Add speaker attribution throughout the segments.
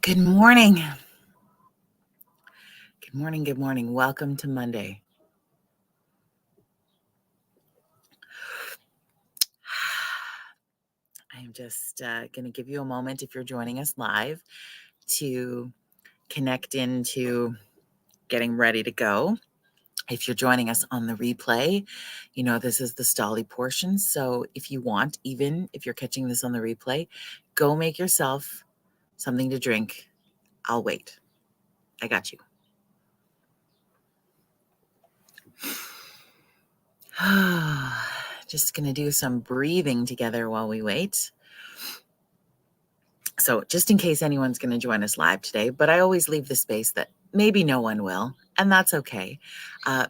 Speaker 1: Good morning. Good morning. Good morning. Welcome to Monday. I am just going to give you a moment if you're joining us live to connect into getting ready to go. If you're joining us on the replay, this is the Stolly portion. So if you want, even if you're catching this on the replay, go make yourself something to drink. I'll wait. I got you. Just going to do some breathing together while we wait. So just in case anyone's going to join us live today, but I always leave the space that maybe no one will, and that's okay.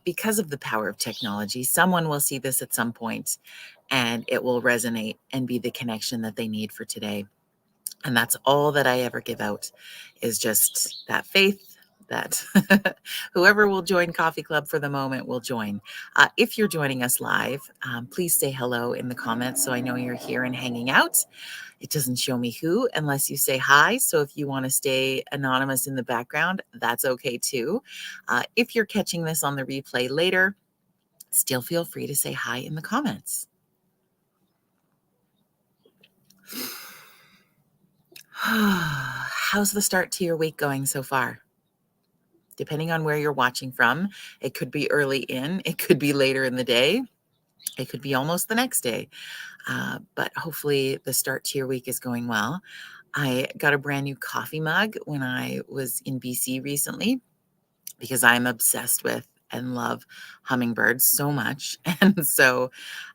Speaker 1: Because of the power of technology, someone will see this at some point and it will resonate and be the connection that they need for today. And that's all that I ever give out, is just that faith that whoever will join Coffee Club for the moment will join. If you're joining us live, please say hello in the comments so I know you're here and hanging out. It doesn't show me who unless you say hi. So if you want to stay anonymous in the background, that's okay too. If you're catching this on the replay later, still feel free to say hi in the comments. How's the start to your week going so far? Depending on where you're watching from, it could be early in, it could be later in the day, it could be almost the next day. But hopefully the start to your week is going well. I got a brand new coffee mug when I was in BC recently because I'm obsessed with and love hummingbirds so much. And so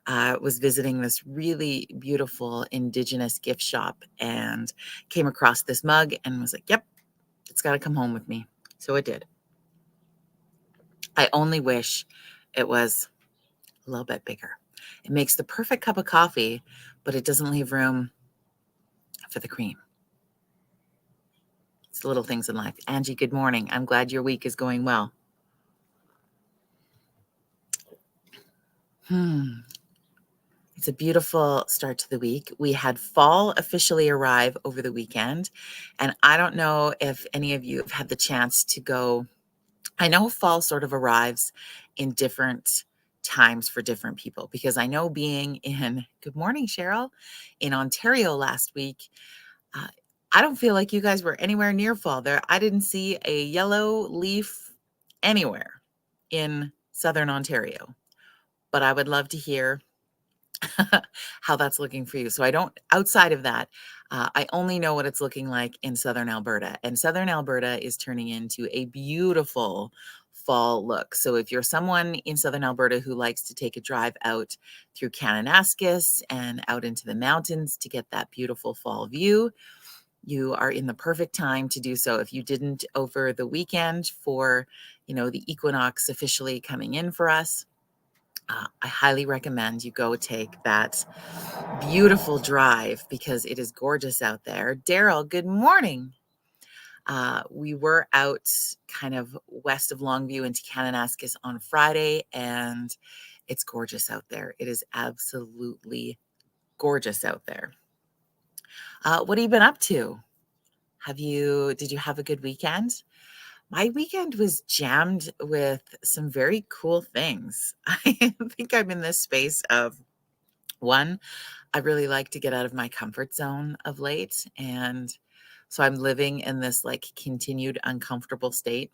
Speaker 1: I was visiting this really beautiful Indigenous gift shop and came across this mug and was like, yep, it's got to come home with me. So it did. I only wish it was a little bit bigger. It makes the perfect cup of coffee, but it doesn't leave room for the cream. It's the little things in life. Angie, good morning. I'm glad your week is going well. It's a beautiful start to the week. We had fall officially arrive over the weekend, and I don't know if any of you have had the chance to go. I know fall sort of arrives in different times for different people, because I know being in, good morning, Cheryl, in Ontario last week, I don't feel like you guys were anywhere near fall there. I didn't see a yellow leaf anywhere in Southern Ontario, but I would love to hear how that's looking for you. So I don't, outside of that, I only know what it's looking like in Southern Alberta. And Southern Alberta is turning into a beautiful fall look. So if you're someone in Southern Alberta who likes to take a drive out through Kananaskis and out into the mountains to get that beautiful fall view, you are in the perfect time to do so. If you didn't over the weekend for, the equinox officially coming in for us, I highly recommend you go take that beautiful drive because it is gorgeous out there. Daryl, good morning. We were out kind of west of Longview into Kananaskis on Friday, and it's gorgeous out there. It is absolutely gorgeous out there. What have you been up to? Did you have a good weekend? My weekend was jammed with some very cool things. I think I'm in this space of, one, I really like to get out of my comfort zone of late. And so I'm living in this like continued uncomfortable state,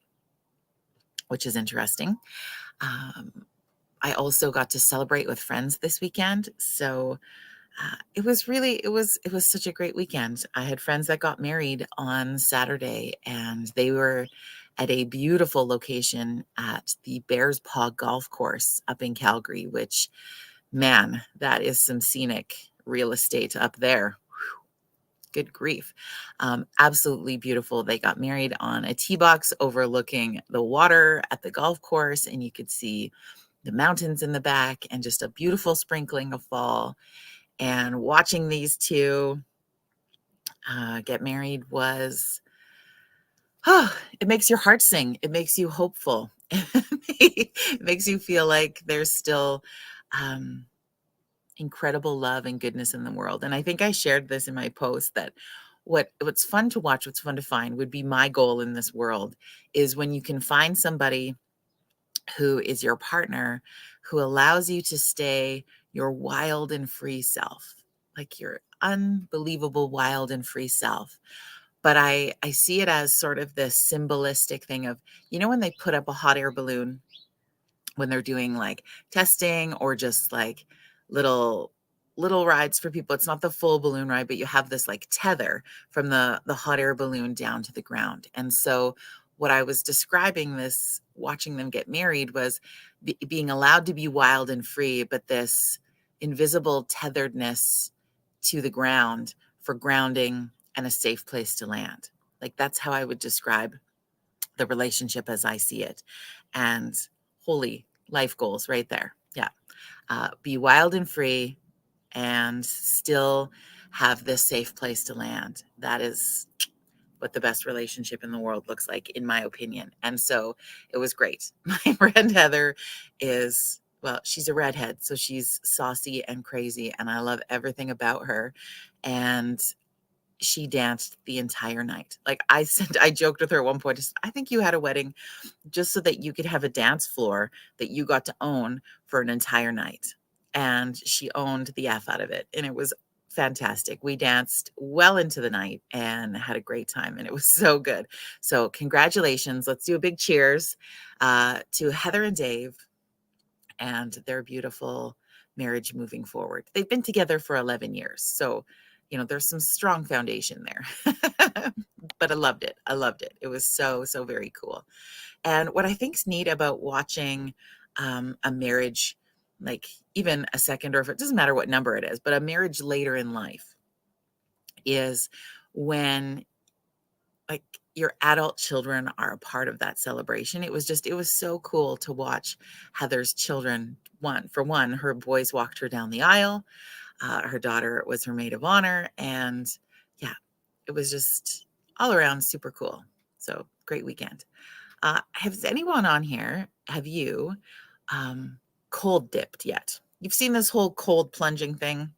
Speaker 1: which is interesting. I also got to celebrate with friends this weekend. So it was such a great weekend. I had friends that got married on Saturday, and they were at a beautiful location at the Bears Paw Golf Course up in Calgary, which, man, that is some scenic real estate up there. Good grief. Absolutely beautiful. They got married on a tee box overlooking the water at the golf course, and you could see the mountains in the back and just a beautiful sprinkling of fall. And watching these two get married was, it makes your heart sing. It makes you hopeful. It makes you feel like there's still incredible love and goodness in the world. And I think I shared this in my post that what's fun to watch, what's fun to find would be my goal in this world is when you can find somebody who is your partner who allows you to stay your wild and free self, like your unbelievable wild and free self. But I see it as sort of this symbolistic thing of, when they put up a hot air balloon when they're doing like testing or just like little little rides for people. It's not the full balloon ride, but you have this like tether from the hot air balloon down to the ground. And so what I was describing this watching them get married was being allowed to be wild and free, but this invisible tetheredness to the ground for grounding and a safe place to land. Like that's how I would describe the relationship as I see it. And holy life goals right there. Yeah. Be wild and free and still have this safe place to land. That is what the best relationship in the world looks like, in my opinion. And so it was great. My friend Heather is, well, she's a redhead, so she's saucy and crazy, and I love everything about her. And she danced the entire night. Like I joked with her at one point, I think you had a wedding just so that you could have a dance floor that you got to own for an entire night. And she owned the F out of it. And it was fantastic. We danced well into the night and had a great time. And it was so good. So congratulations. Let's do a big cheers to Heather and Dave and their beautiful marriage moving forward. They've been together for 11 years. So, there's some strong foundation there. But I loved it. I loved it. It was so, so very cool. And what I think's neat about watching a marriage, like even a second, or if it doesn't matter what number it is, but a marriage later in life, is when like your adult children are a part of that celebration. It was so cool to watch Heather's children. For one, her boys walked her down the aisle. Her daughter was her maid of honor. And yeah, it was just all around super cool. So great weekend. Has anyone on here, have you cold dipped yet? You've seen this whole cold plunging thing.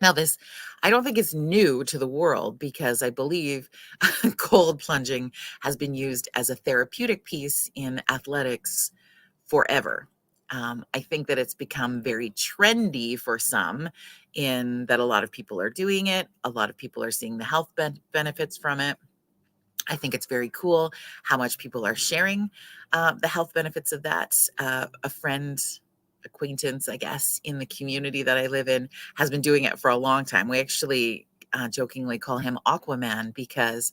Speaker 1: Now, this, I don't think it's new to the world because I believe cold plunging has been used as a therapeutic piece in athletics forever. I think that it's become very trendy for some, in that a lot of people are doing it. A lot of people are seeing the health benefits from it. I think it's very cool how much people are sharing the health benefits of that. A friend, acquaintance, I guess, in the community that I live in has been doing it for a long time. We actually jokingly call him Aquaman because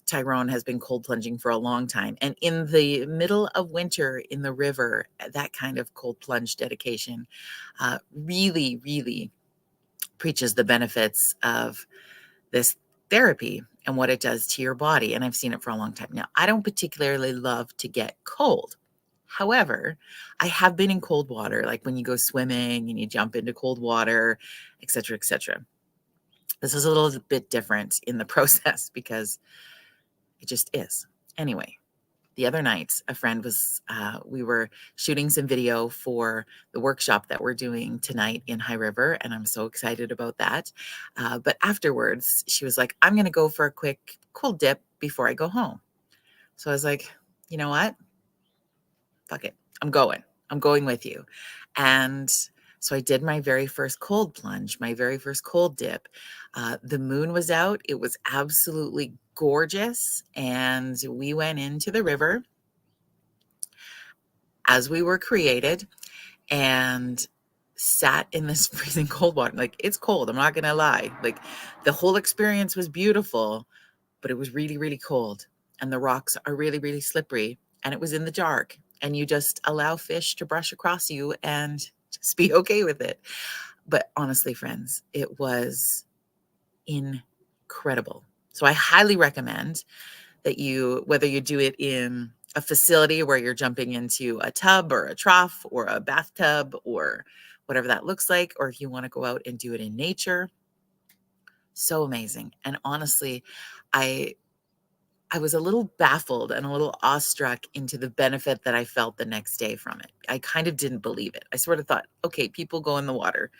Speaker 1: Tyrone has been cold plunging for a long time. And in the middle of winter in the river, that kind of cold plunge dedication really, really preaches the benefits of this therapy and what it does to your body. And I've seen it for a long time. Now, I don't particularly love to get cold. However, I have been in cold water, like when you go swimming and you jump into cold water, et cetera, et cetera. This is a little bit different in the process because it just is. Anyway, the other night, a friend we were shooting some video for the workshop that we're doing tonight in High River, and I'm so excited about that. But afterwards, she was like, I'm going to go for a quick cold dip before I go home. So I was like, you know what? Fuck it. I'm going with you. And so I did my very first cold plunge, my very first cold dip. The moon was out. It was absolutely gorgeous. And we went into the river as we were created and sat in this freezing cold water. Like, it's cold. I'm not going to lie. Like, the whole experience was beautiful, but it was really, really cold. And the rocks are really, really slippery. And it was in the dark. And you just allow fish to brush across you and just be okay with it. But honestly, friends, it was incredible. So I highly recommend that whether you do it in a facility where you're jumping into a tub or a trough or a bathtub or whatever that looks like, or if you want to go out and do it in nature, so amazing. And honestly, I was a little baffled and a little awestruck into the benefit that I felt the next day from it. I kind of didn't believe it. I sort of thought, okay, people go in the water.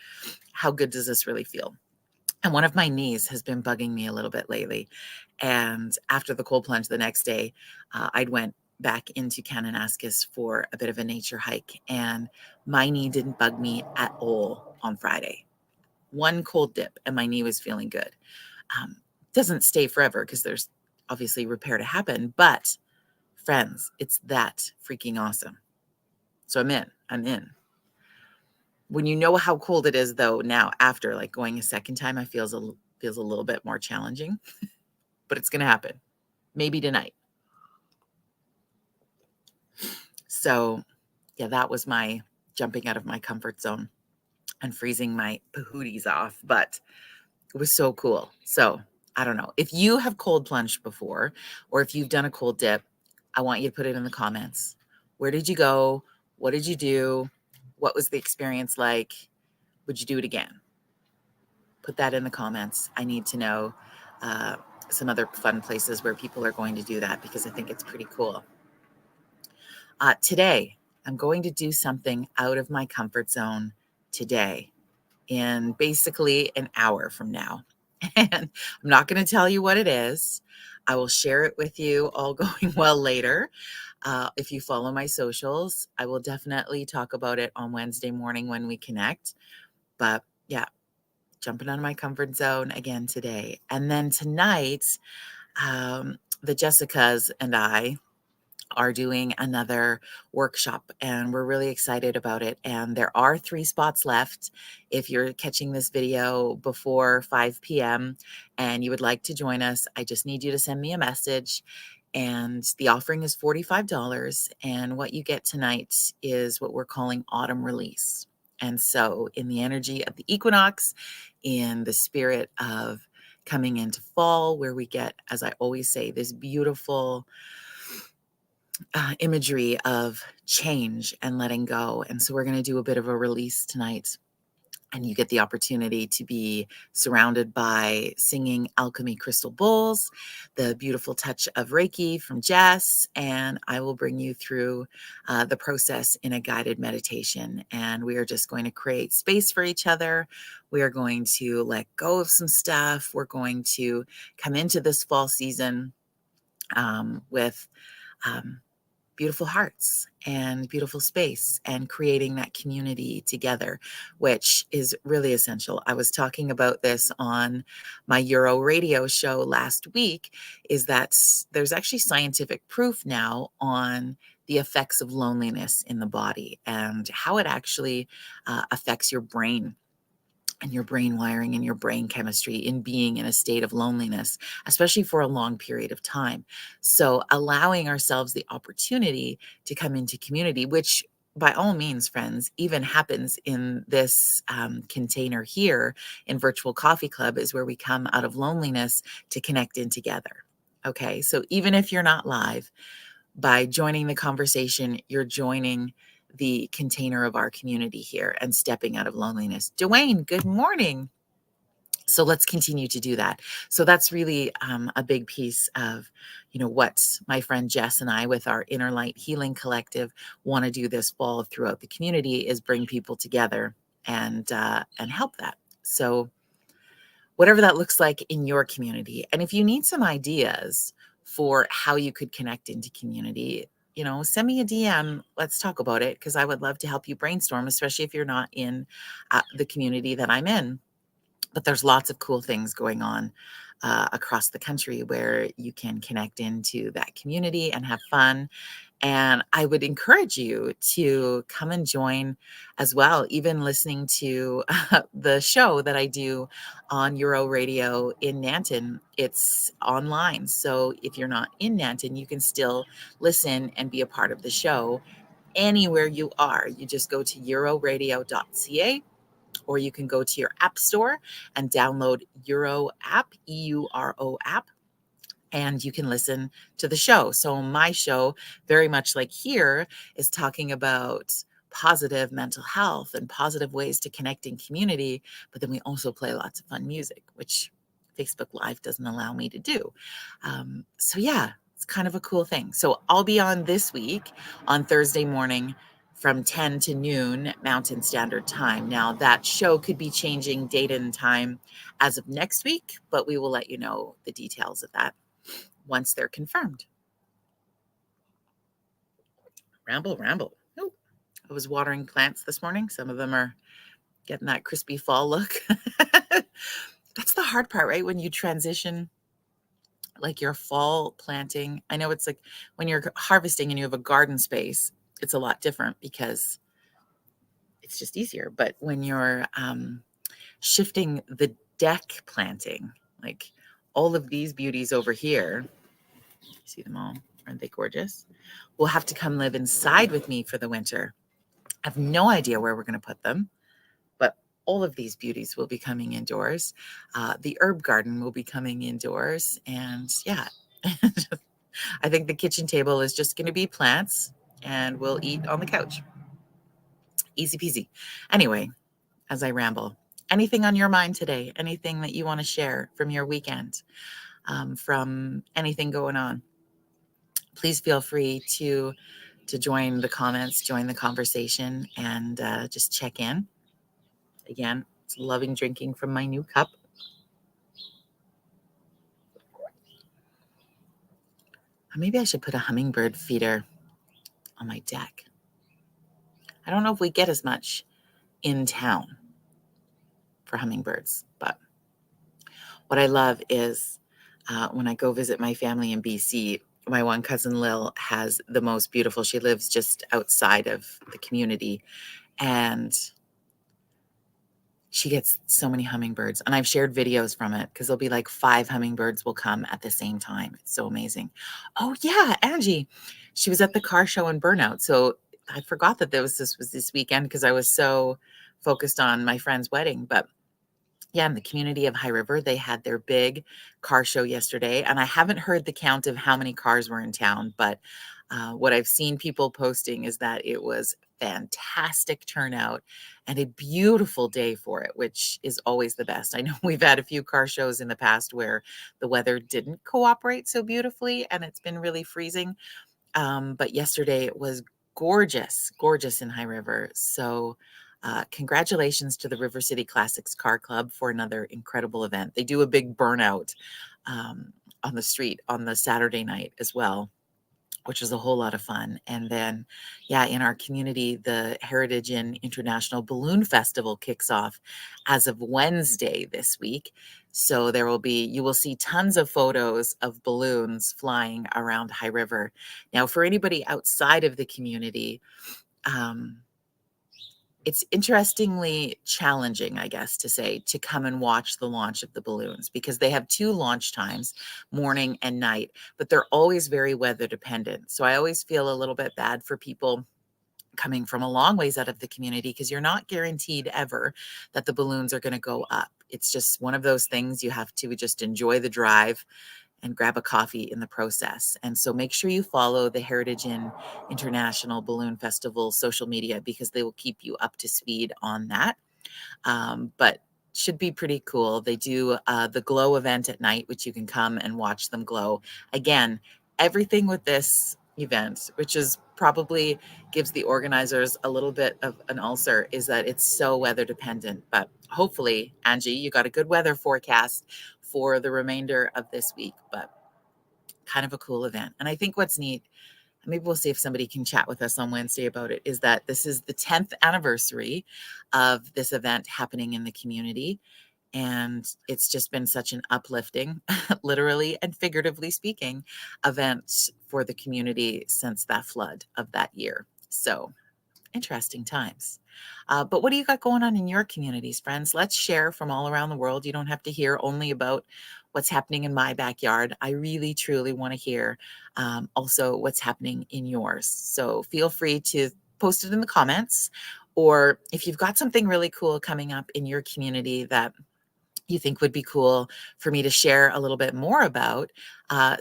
Speaker 1: How good does this really feel? And one of my knees has been bugging me a little bit lately. And after the cold plunge the next day, I'd went back into Kananaskis for a bit of a nature hike, and my knee didn't bug me at all on Friday. One cold dip, and my knee was feeling good. Um, doesn't stay forever because there's obviously repair to happen, but friends, it's that freaking awesome. So I'm in. I'm in. When you know how cold it is, though, now after like going a second time, I feels a little bit more challenging, but it's going to happen. Maybe tonight. So, yeah, that was my jumping out of my comfort zone and freezing my pahooties off, but it was so cool. So, I don't know. If you have cold plunged before, or if you've done a cold dip, I want you to put it in the comments. Where did you go? What did you do? What was the experience like? Would you do it again? Put that in the comments. I need to know uh, some other fun places where people are going to do that because I think it's pretty cool. Today, I'm going to do something out of my comfort zone today in basically an hour from now. And I'm not going to tell you what it is. I will share it with you all going well later. If you follow my socials, I will definitely talk about it on Wednesday morning when we connect. But yeah, jumping out of my comfort zone again today. And then tonight, the Jessicas and I are doing another workshop, and we're really excited about it. And there are 3 spots left. If you're catching this video before 5 p.m. and you would like to join us, I just need you to send me a message. And the offering is $45. And what you get tonight is what we're calling autumn release. And so, in the energy of the equinox, in the spirit of coming into fall, where we get, as I always say, this beautiful imagery of change and letting go. And so we're going to do a bit of a release tonight. And you get the opportunity to be surrounded by singing Alchemy Crystal Bowls, the beautiful touch of Reiki from Jess, and I will bring you through the process in a guided meditation. And we are just going to create space for each other. We are going to let go of some stuff. We're going to come into this fall season with beautiful hearts and beautiful space and creating that community together, which is really essential. I was talking about this on my Euro radio show last week, is that there's actually scientific proof now on the effects of loneliness in the body and how it actually affects your brain and your brain wiring and your brain chemistry in being in a state of loneliness, especially for a long period of time. So, allowing ourselves the opportunity to come into community, which by all means, friends, even happens in this container here in Virtual Coffee Club, is where we come out of loneliness to connect in together. Okay, so even if you're not live, by joining the conversation, you're joining the container of our community here and stepping out of loneliness. Dwayne, good morning. So let's continue to do that. So that's really a big piece of, what my friend Jess and I, with our Inner Light Healing Collective, want to do this fall throughout the community is bring people together and help that. So whatever that looks like in your community. And if you need some ideas for how you could connect into community, send me a DM. Let's talk about it because I would love to help you brainstorm, especially if you're not in the community that I'm in. But there's lots of cool things going on across the country where you can connect into that community and have fun. And I would encourage you to come and join as well, even listening to the show that I do on Euro Radio in Nanton. It's online. So if you're not in Nanton, you can still listen and be a part of the show anywhere you are. You just go to euroradio.ca, or you can go to your app store and download Euro app, EURO app, and you can listen to the show. So my show, very much like here, is talking about positive mental health and positive ways to connect in community. But then we also play lots of fun music, which Facebook Live doesn't allow me to do. So yeah, it's kind of a cool thing. So I'll be on this week on Thursday morning from 10 to noon Mountain Standard Time. Now, that show could be changing date and time as of next week, but we will let you know the details of that once they're confirmed. Ramble, ramble. Oh, I was watering plants this morning. Some of them are getting that crispy fall look. That's the hard part, right? When you transition like your fall planting. I know it's like when you're harvesting and you have a garden space, it's a lot different because it's just easier. But when you're shifting the deck planting, like all of these beauties over here, see them all? Aren't they gorgeous? Will have to come live inside with me for the winter. I have no idea where we're going to put them, but all of these beauties will be coming indoors. The herb garden will be coming indoors. And yeah, I think the kitchen table is just going to be plants and we'll eat on the couch. Easy peasy. Anyway, as I ramble, anything on your mind today? Anything that you want to share from your weekend, from anything going on? Please feel free to join the comments, join the conversation, and just check in. Again, it's loving drinking from my new cup. Maybe I should put a hummingbird feeder on my deck. I don't know if we get as much in town for hummingbirds, but what I love is when I go visit my family in BC, my one cousin Lil has the most beautiful, she lives just outside of the community, and she gets so many hummingbirds. And I've shared videos from it because there'll be like 5 hummingbirds will come at the same time. It's so amazing. Oh yeah, Angie, she was at the car show in Burnout. So I forgot that this was this weekend because I was so focused on my friend's wedding. But yeah, in the community of High River, they had their big car show yesterday. And I haven't heard the count of how many cars were in town, but what I've seen people posting is that it was fantastic turnout and a beautiful day for it, which is always the best. I know we've had a few car shows in the past where the weather didn't cooperate so beautifully and it's been really freezing. But yesterday it was gorgeous, gorgeous in High River. So congratulations to the River City Classics Car Club for another incredible event. They do a big burnout on the street on the Saturday night as well, which was a whole lot of fun. And then, yeah, in our community, the Heritage Inn International Balloon Festival kicks off as of Wednesday this week. So you will see tons of photos of balloons flying around High River. Now, for anybody outside of the community, it's interestingly challenging, I guess, to say, to come and watch the launch of the balloons because they have 2 launch times, morning and night, but they're always very weather dependent. So I always feel a little bit bad for people coming from a long ways out of the community because you're not guaranteed ever that the balloons are going to go up. It's just one of those things you have to just enjoy the drive and grab a coffee in the process. And so make sure you follow the Heritage Inn International Balloon Festival social media because they will keep you up to speed on that. But should be pretty cool. They do the glow event at night, which you can come and watch them glow. Again, everything with this event, which is probably gives the organizers a little bit of an ulcer, is that it's so weather dependent. But hopefully, Angie, you got a good weather forecast for the remainder of this week, but kind of a cool event. And I think what's neat, maybe we'll see if somebody can chat with us on Wednesday about it, is that this is the 10th anniversary of this event happening in the community. And it's just been such an uplifting, literally and figuratively speaking, event for the community since that flood of that year. So interesting times. But what do you got going on in your communities, friends? Let's share from all around the world. You don't have to hear only about what's happening in my backyard. I really, truly want to hear also what's happening in yours. So feel free to post it in the comments, or if you've got something really cool coming up in your community that you think would be cool for me to share a little bit more about,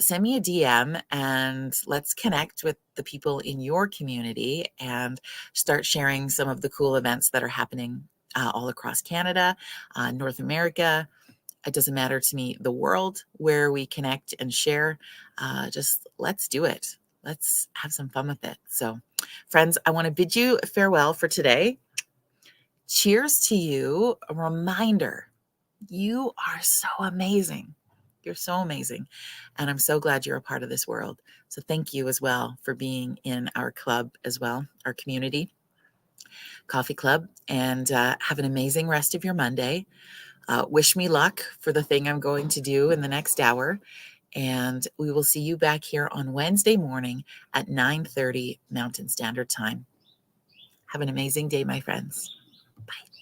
Speaker 1: send me a DM and let's connect with the people in your community and start sharing some of the cool events that are happening all across Canada, North America. It doesn't matter to me, the world where we connect and share. Just let's do it. let's have some fun with it. So, friends, I want to bid you farewell for today. Cheers to you. A reminder, you are so amazing. You're so amazing. And I'm so glad you're a part of this world. So thank you as well for being in our club as well, our community coffee club. And have an amazing rest of your Monday. Wish me luck for the thing I'm going to do in the next hour. And we will see you back here on Wednesday morning at 9:30 Mountain Standard Time. Have an amazing day, my friends. Bye.